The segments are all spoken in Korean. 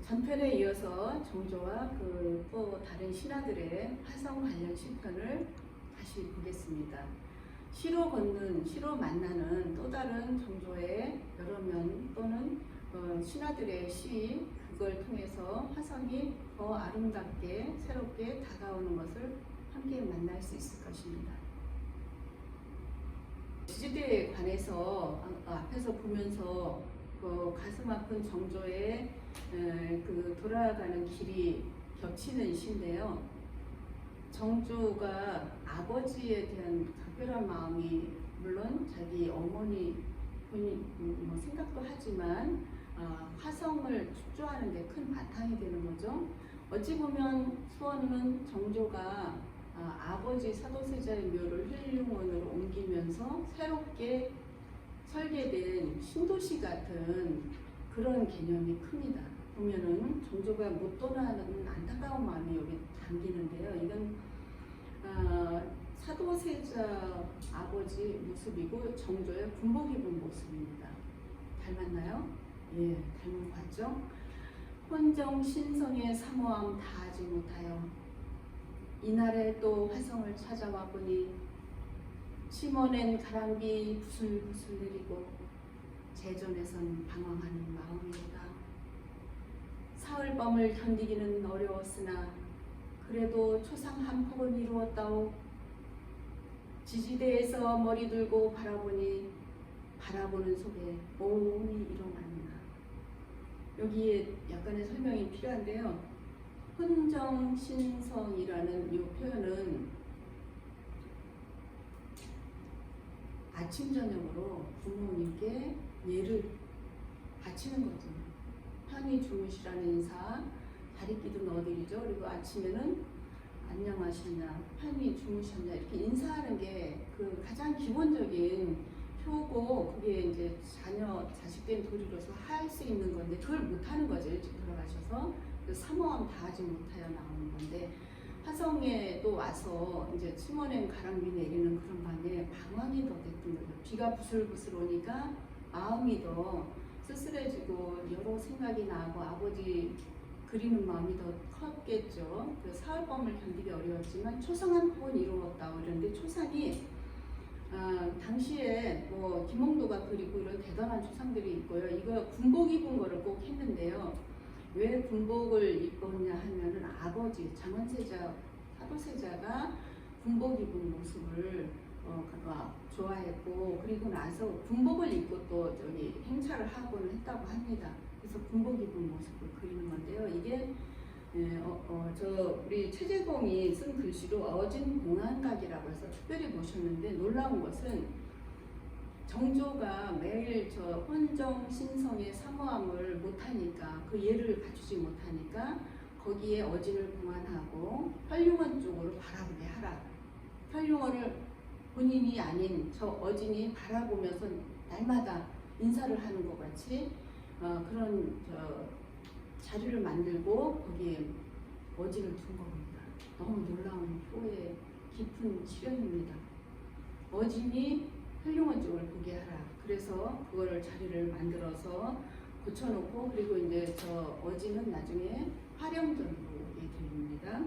전편에 이어서 정조와 또 다른 신하들의 화성 관련 시편을 다시 보겠습니다. 시로 만나는 또 다른 정조의 여러 면 또는 신하들의 시, 그걸 통해서 화성이 더 아름답게 새롭게 다가오는 것을 함께 만날 수 있을 것입니다. 지지대에 관해서 앞에서 보면서 가슴 아픈 정조의 돌아가는 길이 겹치는 시인데요. 정조가 아버지에 대한 각별한 마음이 물론 자기 어머니 본인 생각도 하지만 화성을 축조하는 데 큰 바탕이 되는 거죠. 어찌 보면 수원은 정조가 아버지 사도세자의 묘를 힐링원으로 옮기면서 새롭게 설계된 신도시 같은 그런 개념이 큽니다. 보면은 정조가 못 떠나는 안타까운 마음이 여기 담기는데요. 이건 사도세자 아버지 모습이고 정조의 군복 입은 모습입니다. 닮았나요? 예, 닮은 것 같죠? 혼정 신성의 사모함 다하지 못하여 이날에 또 화성을 찾아와 보니 심어낸 가랑비 부슬부슬 내리고 제전에선 방황하는 마음이로다. 사흘밤을 견디기는 어려웠으나 그래도 초상 한 폭은 이루었다오. 지지대에서 머리 들고 바라보니 바라보는 속에 몸이 일어납니다. 여기에 약간의 설명이 필요한데요. 혼정신성이라는 이 표현은 아침 저녁으로 부모님께 예를 바치는 거죠. 편히 주무시라는 인사, 다리끼도 넣어드리죠. 그리고 아침에는 안녕하셨냐, 편히 주무셨냐 이렇게 인사하는 게 그 가장 기본적인 표고, 그게 이제 자식된 도리로서 할 수 있는 건데 그걸 못하는 거죠. 일찍 돌아가셔서 그 사모함 다하지 못하여 나오는 건데, 화성에 또 와서 이제 침원행 가랑비 내리는 그런 밤에 방황이 더 됐던 거죠. 비가 부슬부슬 오니까 마음이 더 쓸쓸해지고 여러 생각이 나고 아버지 그리는 마음이 더 컸겠죠. 그 사흘밤을 견디기 어려웠지만 초상 한 폭은 이루었다고 이러는데, 초상이 당시에 김홍도가 그리고 이런 대단한 초상들이 있고요. 이거 군복 입은 거를 꼭 했는데요. 왜 군복을 입었냐 하면은 아버지 장원세자 사도세자가 군복 입은 모습을 좋아했고, 그리고 나서 군복을 입고 또 행차를 하고는 했다고 합니다. 그래서 군복 입은 모습을 그리는 건데요. 이게 우리 최재공이 쓴 글씨로 어진공안각이라고 해서 특별히 모셨는데, 놀라운 것은 정조가 매일 혼정신성의 사모함을 못하니까, 그 예를 갖추지 못하니까 거기에 어진을 공안하고 혈융원 쪽으로 바라보게 하라. 혈융원을 본인이 아닌 저 어진이 바라보면서 날마다 인사를 하는 것 같이 그런 자리를 만들고 거기에 어진을 둔 겁니다. 너무 놀라운 효의 깊은 시련입니다. 어진이 혈융원 쪽을 보게 하라. 그래서 그거를 자리를 만들어서 고쳐놓고, 그리고 이제 저 어진은 나중에 화령전으로 오게 됩니다.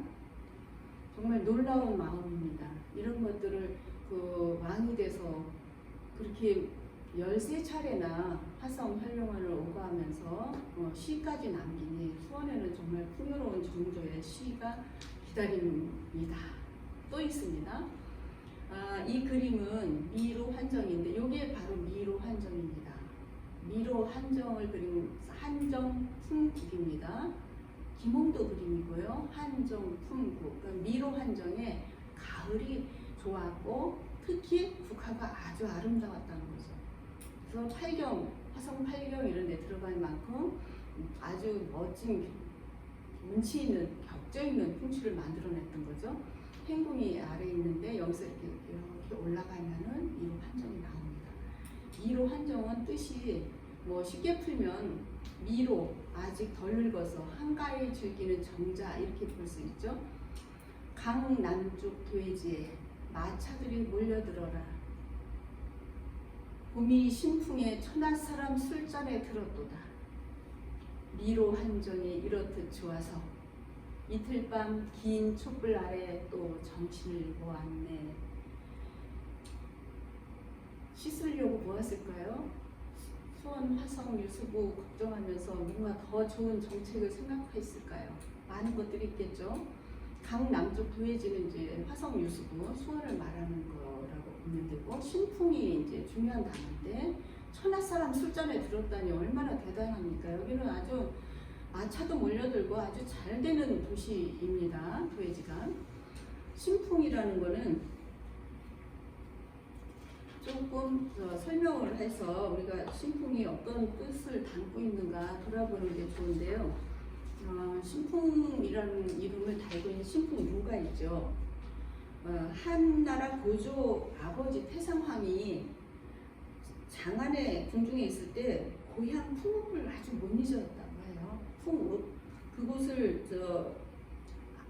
정말 놀라운 마음입니다. 이런 것들을 왕이 돼서 그렇게 13차례나 화성 혈령원을 오가면서 시까지 남기니 수원에는 정말 풍요로운 정조의 시가 기다립니다. 또 있습니다. 이 그림은 미로 한정인데 이게 바로 미로 한정입니다. 미로 한정을 그린 한정품국입니다. 김홍도 그림이고요. 한정품국. 미로 한정에 가을이 좋았고 특히 국화가 아주 아름다웠다는 거죠. 그래서 화성 8경 이런 데 들어갈 만큼 아주 멋진 운치 있는 격조 있는 풍치를 만들어냈던 거죠. 행궁이 아래 있는데 여기서 이렇게 올라가면은 미로 한정이 나옵니다. 미로 한정은 뜻이 쉽게 풀면 미로, 아직 덜 늙어서 한가히 즐기는 정자 이렇게 볼 수 있죠. 강남쪽 도해지에 마차들이 몰려들어라. 봄이 신풍에 천하사람 술잔에 들었도다. 미로 한정이 이렇듯 좋아서 이틀 밤 긴 촛불 아래 또 정신을 보았네. 씻으려고 모았을까요? 수원 화성 유수부 걱정하면서 뭔가 더 좋은 정책을 생각했을까요? 많은 것들이 있겠죠. 강남쪽 도해지는 이제 화성 유수부 수원을 말하는 거라고 보면 되고, 신풍이 이제 중요한 단어인데 천하 사람 술잔에 들었다니 얼마나 대단합니까? 여기는 아주 마차도 몰려들고 아주 잘 되는 도시입니다. 도해지가. 신풍이라는 거는 조금 설명을 해서 우리가 신풍이 어떤 뜻을 담고 있는가 돌아보는 게 좋은데요. 신풍이라는 이름을 달고 있는 신풍유가 있죠. 한나라 고조 아버지 태상황이 장안에 궁중에 있을 때 고향 풍읍을 아주 못 잊었다고 해요. 풍읍 그곳을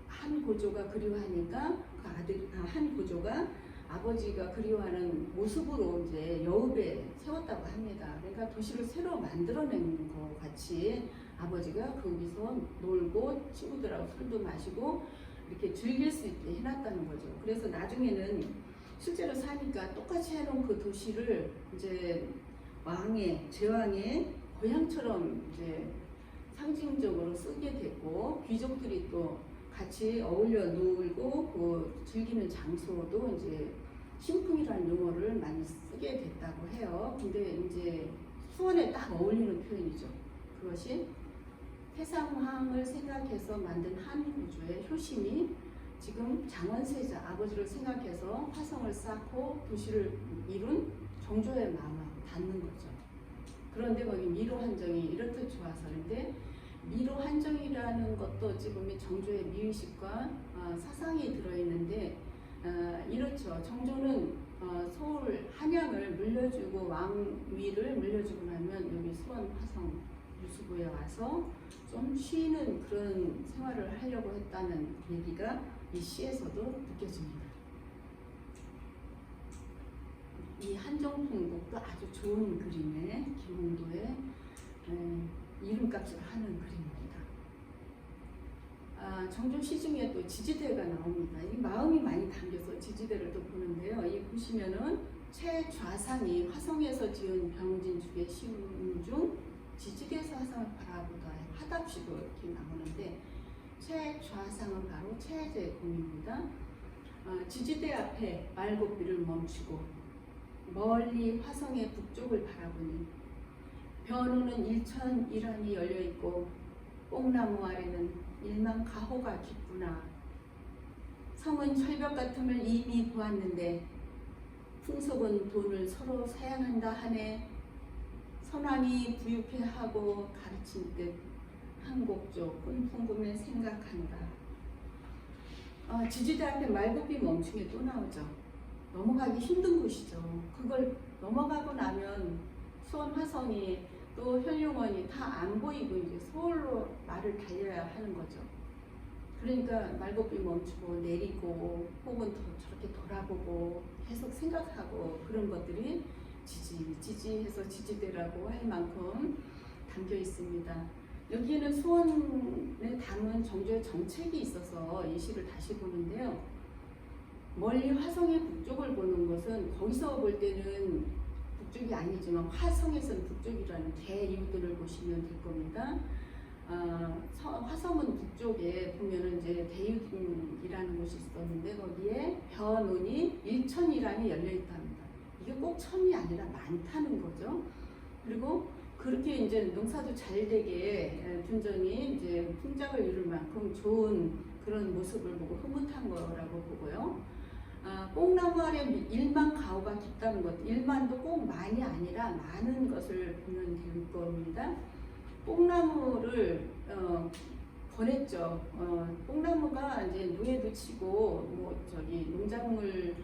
한 고조가 그리워하니까 그 아들 한 고조가 아버지가 그리워하는 모습으로 이제 여읍에 세웠다고 합니다. 그러니까 도시를 새로 만들어내는 것 같이 아버지가 거기서 놀고 친구들하고 술도 마시고 이렇게 즐길 수 있게 해놨다는 거죠. 그래서 나중에는 실제로 사니까 똑같이 해놓은 그 도시를 이제 제왕의 고향처럼 이제 상징적으로 쓰게 됐고, 귀족들이 또 같이 어울려 놀고 그 즐기는 장소도 이제 신풍이라는 용어를 많이 쓰게 됐다고 해요. 근데 이제 수원에 딱 어울리는 표현이죠. 그것이 태상황을 생각해서 만든 한고조의 효심이 지금 장원세자 아버지를 생각해서 화성을 쌓고 도시를 이룬 정조의 마음하고 닿는 거죠. 그런데 거기 미로 한정이 이렇듯 좋아서, 그런데 미로 한정이라는 것도 어찌 보면 정조의 미의식과 사상이 들어있는데, 이렇죠. 정조는 서울 한양을 물려주고 왕위를 물려주고 나면 여기 수원 화성 유수부에 와서 좀 쉬는 그런 생활을 하려고 했다는 얘기가 이 시에서도 느껴집니다. 이 한정풍곡도 아주 좋은 그림에 김홍도의 이름값을 하는 그림입니다. 정조 시중에 또 지지대가 나옵니다. 이 마음이 많이 담겨서 지지대를 또 보는데요. 이 보시면은 최좌상이 화성에서 지은 병진축의 시문 중 지지대에서 화성을 바라보다 화답시도 이렇게 나오는데, 최좌상은 바로 최재공입니다. 지지대 앞에 말고비를 멈추고 멀리 화성의 북쪽을 바라보니 변호는 일천일환이 열려있고 뽕나무 아래는 일만 가호가 깊구나. 성은 철벽 같음을 이미 보았는데 풍속은 돈을 서로 사양한다 하네. 선왕이 부유해하고 가르친 듯 한곡조 꿈풍금에 생각하노라. 지지대 앞에 말고비 멈춤이 또 나오죠. 넘어가기 힘든 곳이죠. 그걸 넘어가고 나면 수원 화성이 또 현룡원이 다 안 보이고 이제 서울로 말을 달려야 하는 거죠. 그러니까 말고비 멈추고 내리고 혹은 저렇게 돌아보고 계속 생각하고 그런 것들이 지지해서 지지대라고 할 만큼 담겨 있습니다. 여기에는 수원에 담은 정조의 정책이 있어서 이 시를 다시 보는데요. 멀리 화성의 북쪽을 보는 것은 거기서 볼 때는 북쪽이 아니지만 화성에서는 북쪽이라는 대이유들을 보시면 될 겁니다. 화성은 북쪽에 보면은 이제 대유이라는 곳이 있었는데 거기에 변운이 일천이란이 열려 있답니다. 이게 꼭 천이 아니라 많다는 거죠. 그리고 그렇게 이제 농사도 잘 되게 둔전이 이제 풍작을 이룰 만큼 좋은 그런 모습을 보고 흐뭇한 거라고 보고요. 뽕나무 아래 일만 가호가 깊다는 것, 일만도 꼭 많이 아니라 많은 것을 보면 될 겁니다. 뽕나무를 권했죠. 뽕나무가 이제 노예도 치고 뭐 농작물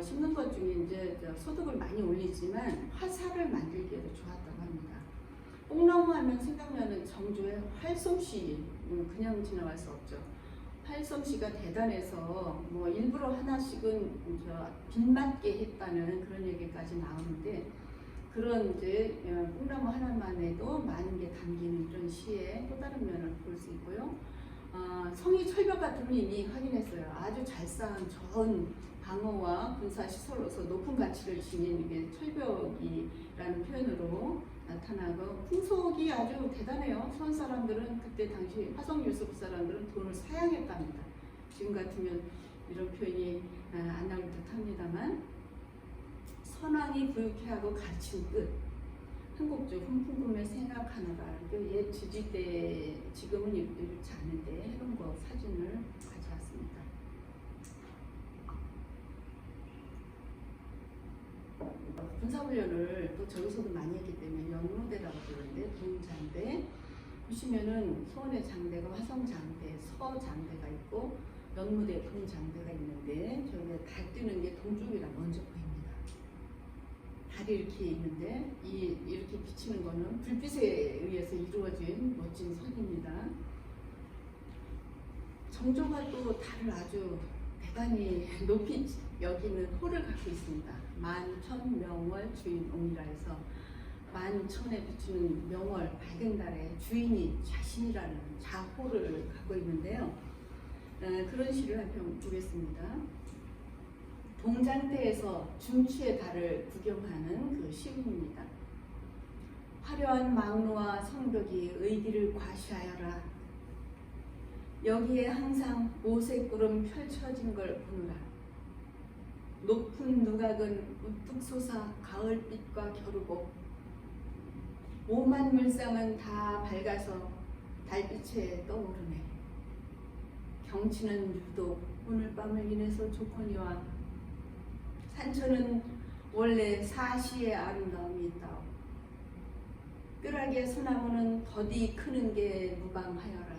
심는 것 중에 이제 소득을 많이 올리지만 화살을 만들기에도 좋았다고 합니다. 뽕나무 하면 생각나는 정조의 활솜씨, 그냥 지나갈 수 없죠. 활솜씨가 대단해서 뭐 일부러 하나씩은 빛맞게 했다는 그런 얘기까지 나오는데, 그런 이제 꿈나무 하나만 해도 많은 게 담기는 이런 시의 또 다른 면을 볼 수 있고요. 성이 철벽 같은 걸 이미 확인했어요. 아주 잘 쌓은 좋은 방어와 군사 시설로서 높은 가치를 지닌 이게 철벽이라는 표현으로 나타나고 풍속이 아주 대단해요. 수원 사람들은 그때 당시 화성 유수부 사람들은 돈을 사양했답니다. 지금 같으면 이런 표현이 안 나올 듯합니다만 선왕이 부유케하고 가르친 뜻 한국주 훈풍금을 생각하느라 옛 지지대 지금은 이렇지 않은데 해놓은 거 사진을 가져왔습니다. 군사훈련을 또 저기서도 많이 했기 때문에 연무대라고 부르는데 동장대 보시면은 수원의 장대가 화성장대, 서장대가 있고 연무대 동장대가 있는데 저희가 달 뜨는 게 동쪽이라 먼저 보입니다. 달이 이렇게 있는데 이렇게 비치는 거는 불빛에 의해서 이루어진 멋진 선입니다. 정조가 또 달을 아주 대단히 높이 여기는 호를 갖고 있습니다. 만천명월 주인옹이라 해서 만천에 비추는 명월 밝은 달의 주인이 자신이라는 자호를 갖고 있는데요. 그런 시를 한 편 보겠습니다. 동장대에서 중추의 달을 구경하는 그 시입니다. 화려한 망루와 성벽이 의기를 과시하여라. 여기에 항상 오색구름 펼쳐진 걸 보느라. 높은 누각은 우뚝 솟아 가을빛과 겨루고 오만 물상은 다 밝아서 달빛에 떠오르네. 경치는 유독 오늘 밤을 인해서 좋거니와 산천은 원래 사시의 아름다움이 있다오. 뜰하게 소나무는 더디 크는 게 무방하여라.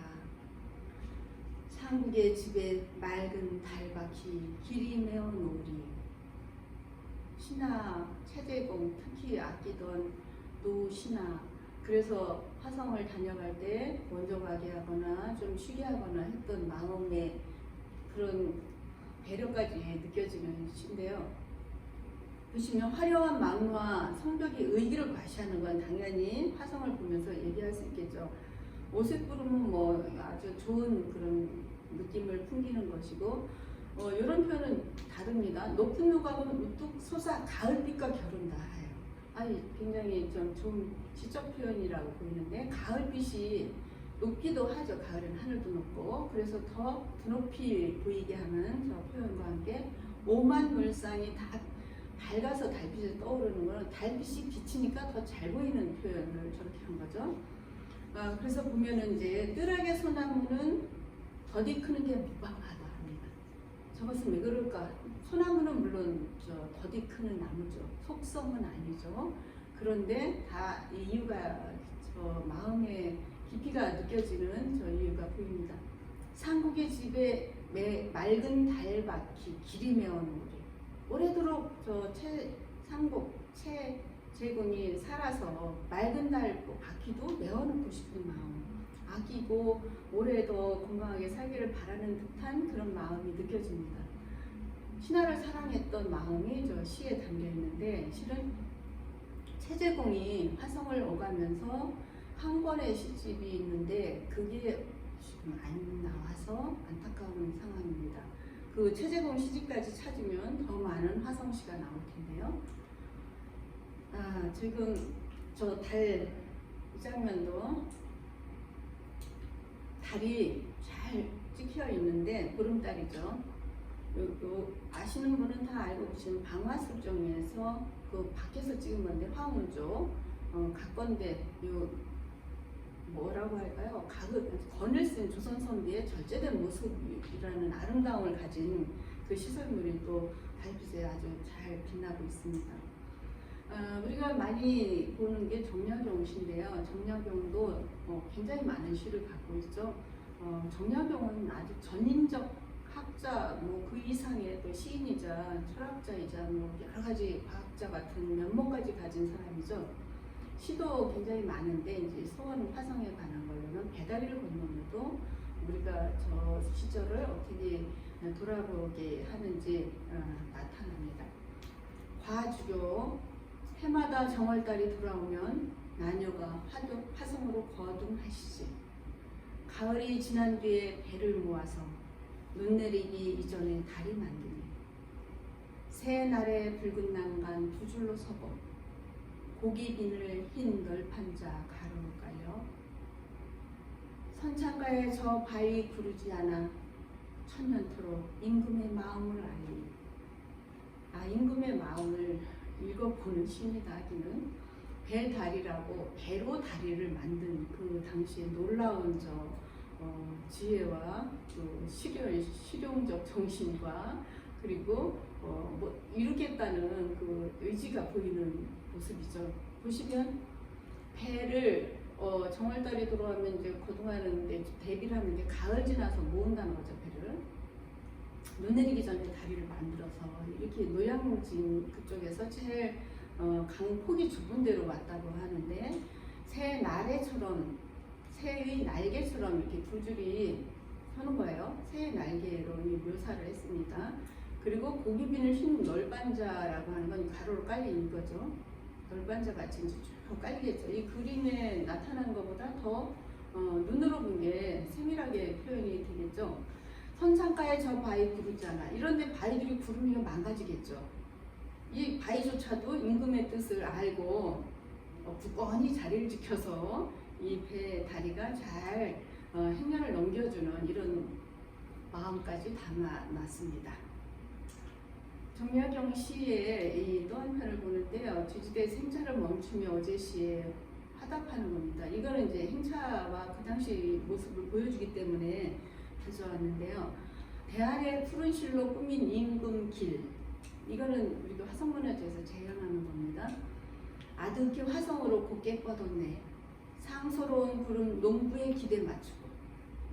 상국의 집에 맑은 달박이 길이 메어놓으리. 신하 최재공 특히 아끼던 노신하 그래서 화성을 다녀갈 때 먼저 가게 하거나 좀 쉬게 하거나 했던 마음의 그런 배려까지 느껴지는 시인데요. 보시면 화려한 망루와 성벽이 의기를 과시하는 건 당연히 화성을 보면서 얘기할 수 있겠죠. 오색구름은 뭐 아주 좋은 그런 느낌을 풍기는 것이고 이런 표현은 다릅니다. 높은 누각은 우뚝 솟아 가을빛과 겨룬다 해요. 굉장히 좀 좋은 시적 표현이라고 보이는데 가을빛이 높기도 하죠. 가을은 하늘도 높고 그래서 더 드높이 보이게 하는 저 표현과 함께 오만 물상이 다 밝아서 달빛이 떠오르는 거는 달빛이 비치니까 더 잘 보이는 표현을 저렇게 한 거죠. 그래서 보면은 이제 뜰하게 소나무는 더디 크는 게 무방하다 합니다. 저것은 왜 그럴까? 소나무는 물론 더디 크는 나무죠. 속성은 아니죠. 그런데 다 이유가 저 마음의 깊이가 느껴지는 저 이유가 보입니다. 상국의 집에 맑은 달바퀴 길이 메어놓으리. 오래도록 저 상국 최재공이 살아서 맑은 달 바퀴도 메어놓고 싶은 마음, 아끼고 오래 더 건강하게 살기를 바라는 듯한 그런 마음이 느껴집니다. 신하를 사랑했던 마음이 저 시에 담겨 있는데 실은 최재공이 화성을 오가면서 한 권의 시집이 있는데 그게 지금 안 나와서 안타까운 상황입니다. 그 최재공 시집까지 찾으면 더 많은 화성시가 나올 텐데요. 지금 저 달 이 장면도 달이 잘 찍혀 있는데 보름달이죠. 아시는 분은 다 알고 계시는 방화술정에서 그 밖에서 찍은 건데 화운조 각건대 뭐라고 할까요? 건을 쓴 조선 선비의 절제된 모습이라는 아름다움을 가진 그 시설물이 또 달빛에 아주 잘 빛나고 있습니다. 우리가 많이 보는 게 정약용 시인데요. 정약용도 굉장히 많은 시를 갖고 있죠. 정약용은 아주 전인적 학자, 그 이상의 또 시인이자 철학자이자 여러 가지 과학자 같은 면모까지 가진 사람이죠. 시도 굉장히 많은데 이제 소원 화성에 관한 걸로는 배다리를 건너면도 우리가 저 시절을 어떻게 돌아보게 하는지 나타납니다. 과주교 해마다 정월달이 돌아오면 나녀가 화성으로 거둥하시지. 가을이 지난 뒤에 배를 모아서 눈 내리기 이전에 달이 만드니 새 날의 붉은 난간 두 줄로 서고 고기 비늘 흰 널판 자 가로 깔려 선창가에 저 바위 구르지 않아 천년토록 임금의 마음을 알리. 임금의 마음을 읽어보는 시입니다. 하기는 배다리라고 배로 다리를 만든 그 당시에 놀라운 지혜와 또 실용적 정신과 그리고 뭐 이루겠다는 그 의지가 보이는 모습이죠. 보시면 배를 정월달이 돌아오면 이제 거둥하는데 대비를 하는데 가을 지나서 모은다는 거죠. 배를 눈 내리기 전에 다리를 만들어서 이렇게 노량진 그쪽에서 제일 강폭이 좁은 데로 왔다고 하는데 새 나래처럼 새의 날개처럼 이렇게 두 줄이 서는 거예요. 새의 날개로 묘사를 했습니다. 그리고 고기 비늘 흰 널반자라고 하는 건 가로로 깔린 거죠. 널반자 같이 이제 쭉 깔리겠죠. 이 그림에 나타난 것보다 더 눈으로 본 게 세밀하게 표현이 되겠죠. 선창가에 저 바위 구르잖아. 이런데 바위들이 구르면 망가지겠죠. 이 바위조차도 임금의 뜻을 알고 굳건히 자리를 지켜서 이 배 다리가 잘 행렬을 넘겨주는 이런 마음까지 담아놨습니다. 정약용 시의 또 한편을 보는데요. 주지대 생차를 멈추며 어제 시에 화답하는 겁니다. 이거는 이제 행차와 그 당시 모습을 보여주기 때문에 가져왔는데요. 대아래 푸른 실로 꾸민 임금길. 이거는 우리가 화성문화재에서 재현하는 겁니다. 아득히 화성으로 곱게 뻗었네. 상서로운 구름 농부의 기대 맞추고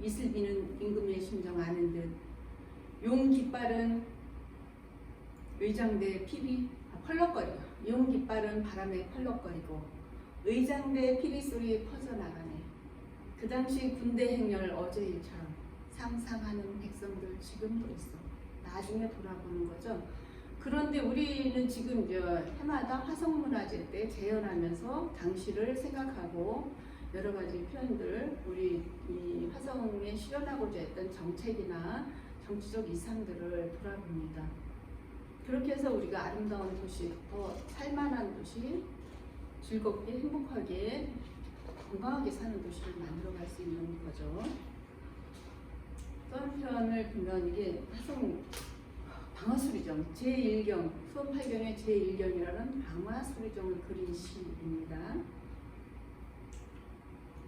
이슬비는 임금의 심정 아는 듯 용 깃발은 의장대 피리 펄럭거리고 용 깃발은 바람에 펄럭거리고 의장대 피리 소리 퍼져나가네. 그 당시 군대 행렬 어제 일처럼 상상하는 백성들 지금도 있어. 나중에 돌아보는 거죠. 그런데 우리는 지금 해마다 화성문화제 때 재현하면서 당시를 생각하고 여러 가지 표현들, 우리 이 화성에 실현하고자 했던 정책이나 정치적 이상들을 돌아봅니다. 그렇게 해서 우리가 아름다운 도시, 더 살만한 도시, 즐겁게 행복하게 건강하게 사는 도시를 만들어갈 수 있는 거죠. 또 한편을 보면 이게 화성 방화수리정 제1경 수업 8경의 제1경이라는 방화수리정을 그린 시입니다.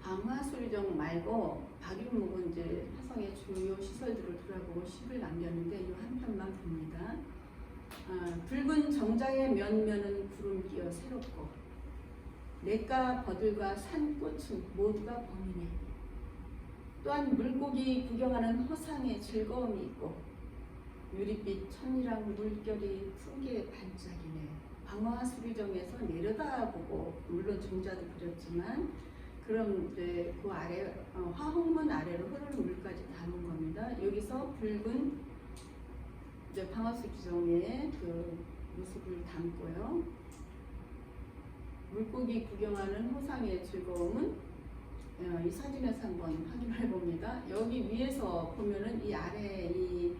방화수리정 말고 박윤목은 이제 화성의 주요 시설들을 돌아보고 시를 남겼는데 이 한 편만 봅니다. 붉은 정자의 면면은 구름 끼어 새롭고 냇가 버들과 산꽃은 모두가 범이네. 또한 물고기 구경하는 허상의 즐거움이 있고 유릿빛 천이랑 물결이 푸르게 반짝이네. 방화수리정에서 내려다보고 물론 종자도 그렸지만 그럼 이제 그 아래 화홍문 아래로 흐르는 물까지 담은 겁니다. 여기서 붉은 이제 방화수리정의 그 모습을 담고요. 물고기 구경하는 호상의 즐거움은 이 사진에서 한번 확인해 봅니다. 여기 위에서 보면은 이 아래 이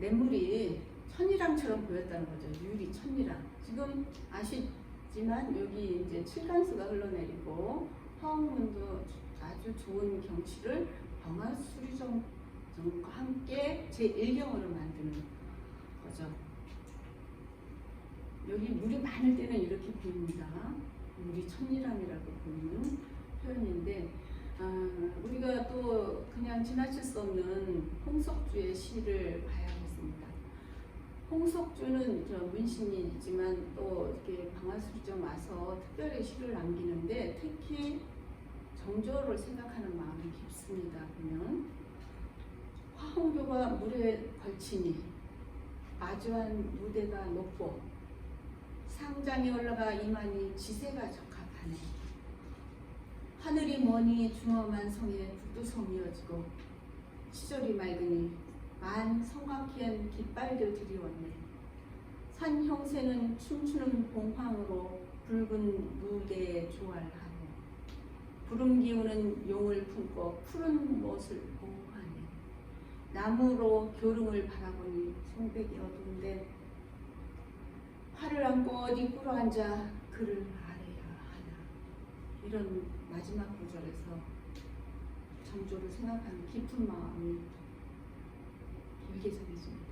냇물이 천이랑처럼 보였다는 거죠. 유리 천이랑. 지금 아시지만 여기 이제 칠간수가 흘러내리고 화홍문도 아주 좋은 경치를 방화수리정과 함께 제1경으로 만드는 거죠. 여기 물이 많을 때는 이렇게 보입니다. 물이 천리랑이라고 보이는 표현인데 우리가 또 그냥 지나칠 수 없는 홍석주의 시를 봐야겠습니다. 홍석주는 문신이지만 또 이렇게 방화수리정 와서 특별히 시를 남기는데 특히 정조를 생각하는 마음이 깊습니다. 보면 화홍교가 물에 걸치니 마주한 무대가 높고 상장에 올라가 이만이 지세가 적합하네. 하늘이 머니 중엄한 성에 북두섬이어지고 시절이 맑으니 만 성곽희엔 깃발들 드리웠네. 산 형새는 춤추는 봉황으로 붉은 무대에 조화하네. 구름 기우는 용을 품고 푸른 못을 보호하네. 나무로 교릉을 바라보니 송백이 어두운데 활을 안고 어디 꿇어 앉아 그를 아래야 하나. 이런 마지막 구절에서 정조를 생각하는 깊은 마음이 길게 전해집니다.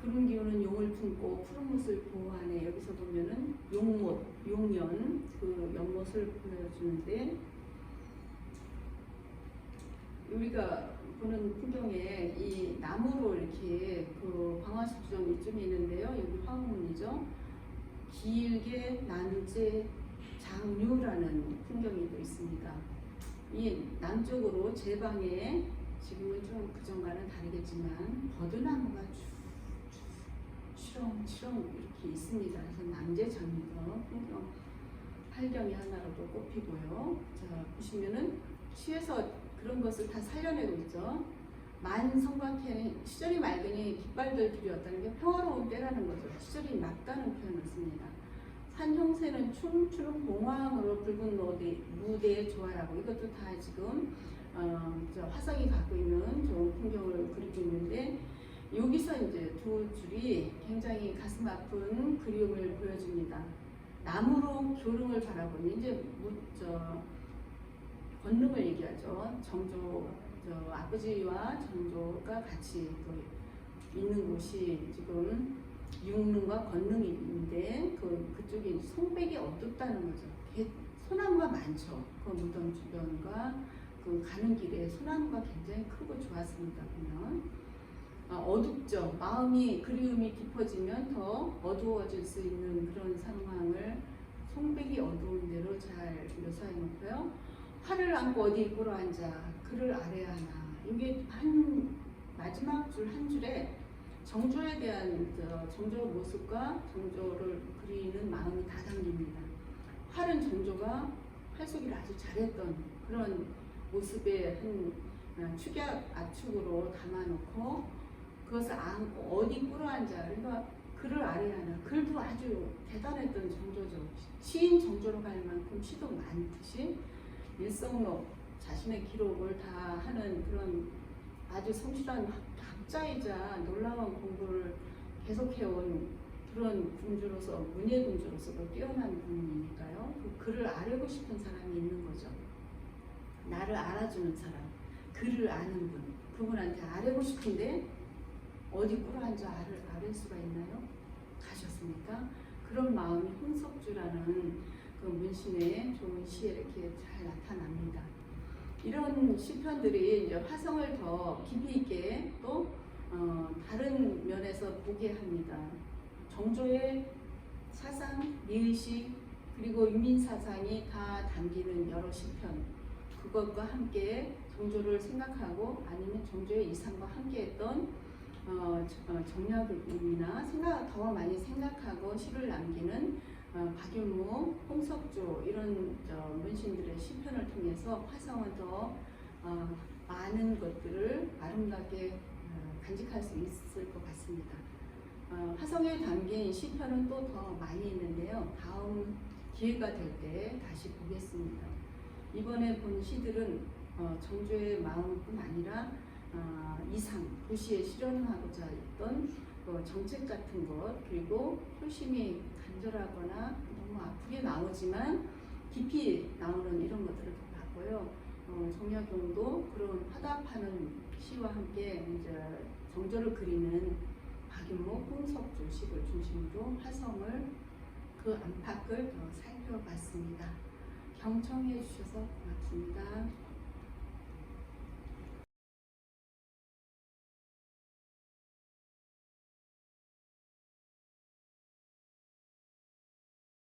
구름 기우는 용을 품고 푸른 못을 보호하네. 여기서 보면은 용못, 용연 그 연못을 보여주는데, 우리가 보는 풍경에 이 나무로 이렇게 그 광화식주점 이쯤에 있는데요. 여기 화문이죠. 길게 난제 장류라는 풍경이 또 있습니다. 이 남쪽으로 제 방에 지금은 좀 그전과는 다르겠지만 버드나무가 치렁치렁 이렇게 있습니다. 그래서 남제장류도 풍경 활경의 하나로도 꼽히고요. 자, 보시면은 시에서 그런 것을 다 살려내고 있죠. 만성박해는 시절이 맑으니 깃발들 들이었다는 게 평화로운 때라는 거죠. 시절이 맑다는 표현을 씁니다. 산 형새는 춤추는 봉황으로 붉은 무대에 조화라고, 이것도 다 지금 화성이 갖고 있는 좋은 풍경을 그리고 있는데, 여기서 이제 두 줄이 굉장히 가슴 아픈 그리움을 보여줍니다. 나무로 교릉을 바라보니 이제 권능을 얘기하죠. 정조 아버지와 정조가 같이 있는 곳이 지금 육릉과 권능이 있는데 그쪽이 송백이 어둡다는 거죠. 소나무가 많죠. 그 무덤 주변과 그 가는 길에 소나무가 굉장히 크고 좋았습니다. 보면 어둡죠. 마음이 그리움이 깊어지면 더 어두워질 수 있는 그런 상황을 송백이 어두운 대로 잘 묘사해 놓고요. 활을 안고 어디 꿇어 앉아 그를 아래야 하나. 이게 한 마지막 줄 한 줄에 정조에 대한 정조 모습과 정조를 그리는 마음이 다 담깁니다. 활은 정조가 활쏘기를 아주 잘했던 그런 모습의 한 축약 압축으로 담아놓고 그것을 안고 어디 꿇어 앉아, 그러니까 그를 아래야 하나. 글도 아주 대단했던 정조죠. 시인 정조로 갈 만큼 시도 많듯이 일성록 자신의 기록을 다 하는 그런 아주 성실한 학자이자 놀라운 공부를 계속해온 그런 군주로서, 문예군주로서도 뛰어난 분이니까요. 그 그를 알고 싶은 사람이 있는 거죠. 나를 알아주는 사람, 그를 아는 분, 그분한테 알고 싶은데 어디 꿇어앉아 알 수가 있나요? 가셨습니까? 그런 마음이 홍석주라는 그 문신의 좋은 시에 이렇게 잘 나타납니다. 이런 시편들이 이제 화성을 더 깊이 있게 또 다른 면에서 보게 합니다. 정조의 사상, 미의식, 그리고 유민사상이 다 담기는 여러 시편, 그것과 함께 정조를 생각하고 아니면 정조의 이상과 함께했던 정략이나 더 많이 생각하고 시를 남기는 박윤무, 홍석조 이런 문신들의 시편을 통해서 화성은 더 많은 것들을 아름답게 간직할 수 있을 것 같습니다. 화성에 담긴 시편은 또 더 많이 있는데요. 다음 기회가 될 때 다시 보겠습니다. 이번에 본 시들은 정조의 마음뿐 아니라 이상, 도시에 실현하고자 했던 정책 같은 것, 그리고 효심이 간절하거나 너무 아프게 나오지만 깊이 나오는 이런 것들을 더 봤고요. 정약용도 그런 화답하는 시와 함께 이제 정조를 그리는 박윤무, 홍석조 식을 중심으로 화성을 그 안팎을 더 살펴봤습니다. 경청해 주셔서 고맙습니다.